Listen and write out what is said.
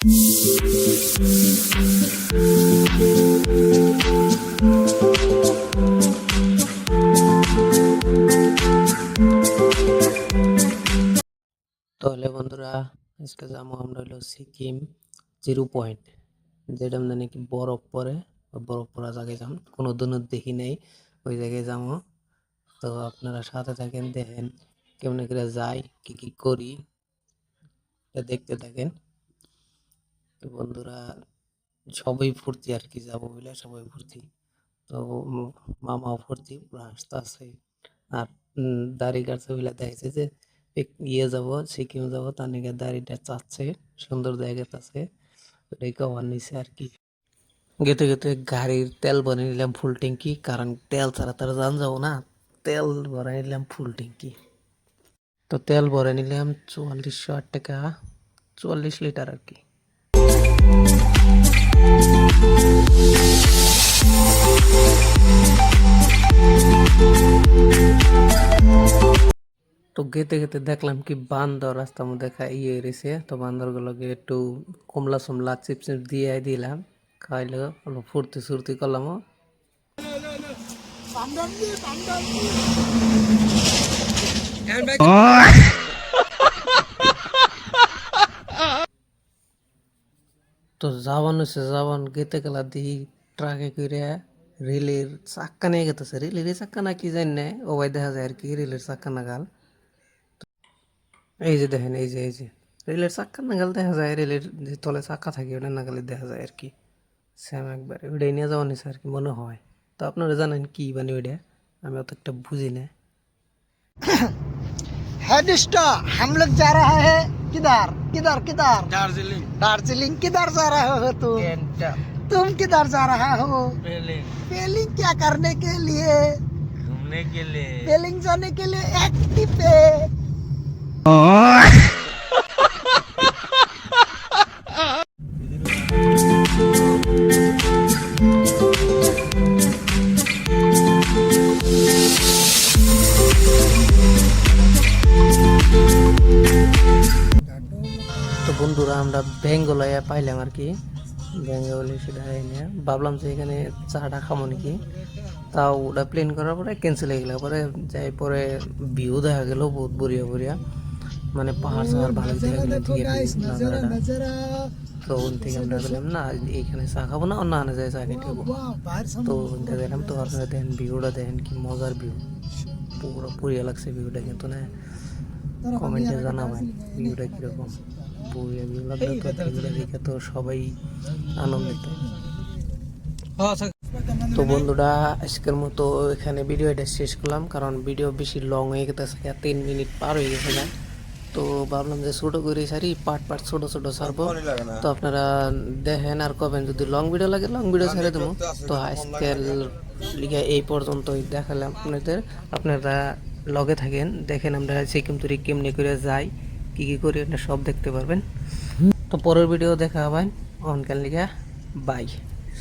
তাহলে বন্ধুরা আজকে যাবো আমরা হলো সিকিম 0 পয়েন্ট, যেটা আমরা নাকি বরফ পরে, বরফ পড়া জায়গায় যাম, কোনো দিনও দেখি নাই, ওই জায়গায় যাবো। তো আপনারা সাথে থাকেন, দেখেন কেমন করে যাই, কি কি করি, এটা দেখতে থাকেন। তো বন্ধুরা সবাই ফুর্তি আর কি, যাবো বলে সবাই ফুর্তি। তো মামাও ফুর্তি, পুরো হাসতে আছে। আর দাড়ি কাটছে বলে দেখছে যে ইয়ে যাবো, সিকিম যাবো, তার নাকি দাড়িটা চাচ্ছে, সুন্দর জায়গাতে আছে, ওটাই কভার নিছে আর কি। গেতে গেতে গাড়ির তেল ভরে নিলাম ফুল ট্যাঙ্কি, কারণ তেল ছাড়া তার যান যাবো না, তেল ভরে নিলাম ফুল ট্যাঙ্কি। তো তেল ভরে নিলাম 4408 টাকা, 44 লিটার আর কি। তো গেতে গেতে দেখলাম কি বান্দর রাস্তার মধ্যে ইয়ে রয়েছে, তো বান্দর গুলোকে একটু কমলা সমলা চিপস দিয়ে দিলাম, খাইলো, অল্প ফুর্তি সুর্তি করলাম। তো যাবান হচ্ছে যাবান, গেতে গেলা দিই ট্রাকে করে রেলের চাক্কা নিয়ে গেতেছে, রেলের চাক্কা না কি জানি না, ও ভাই দেখা যায় আর কি রেলের চাক্কা নাগাল। এই যে দেখেন, এই যে রেলের চাক্কা নাগাল দেখা যায়, রেলের যে তলে চাক্কা থাকে ওটা নাগালে দেখা যায় আর কি, সেম একবারে ওইটাই নিয়ে যাওয়া নিছে আর কি মনে হয়। তো আপনারা জানেন কি মানে ওইটা, আমি অত একটা বুঝি না। हेडिस्ट हम लोग जा रहा है किधर किधर किधर दार्जिलिंग दार्जिलिंग किधर जा रहे हो तुम किधर जा रहा हो पेलिंग क्या करने के लिए घूमने के लिए पेलिंग जाने के लिए एक टिप है তো বন্ধুরা আমরা বেঙ্গলে পাইলাম আর কি, বেঙ্গলে সেটা নিয়ে ভাবলাম যে এখানে চাটা খাবো নাকি, তাও ওটা প্লেন করার পরে ক্যান্সেল হয়ে গেল। পরে যাই পরে ভিউ দেখা গেল বহুত বড়িয়া বড়িয়া, মানে পাহাড় সাহাড় ভালো দেখা গেল। তো ওখান থেকে আমরা বললাম না এইখানে চা খাবো না, অন্য আনে যায় চা খেতে খাবো। তো ওখানটা দেখলাম, তো আপনারা দেখেন ভিউটা, দেখেন কি মজার ভিউ, পুরো পুরিয়া লাগছে ভিউটা, কিন্তু না কমেন্টে জানাবেন ভিউটা কিরকম, পুরিয়া ভিউ লাগলো। তো ভিউটা দেখে তো সবাই আনন্দিত। তো বন্ধুরা আজকের মতো এখানে ভিডিওটা শেষ করলাম, কারণ ভিডিও বেশি লং হয়ে গেছে, 3 মিনিট পার হয়ে গেছে না। তো ভাবলাম যে ছোটো করে সারি পার্ট পার্ট ছোটো ছোটো ছাড়বো। তো আপনারা দেখেন আর কবেন, যদি লং ভিডিও লাগে লং ভিডিও ছেড়ে দেবো। তো আজকের লিগে এই পর্যন্তই দেখালাম আপনাদের, আপনারা লগে থাকেন, দেখেন আমরা সিকিম তুরি কেমনি করে যাই, কি কি করি, এটা সব দেখতে পারবেন। তো পরের ভিডিও দেখা হবে অনকাল লিগে, বাই।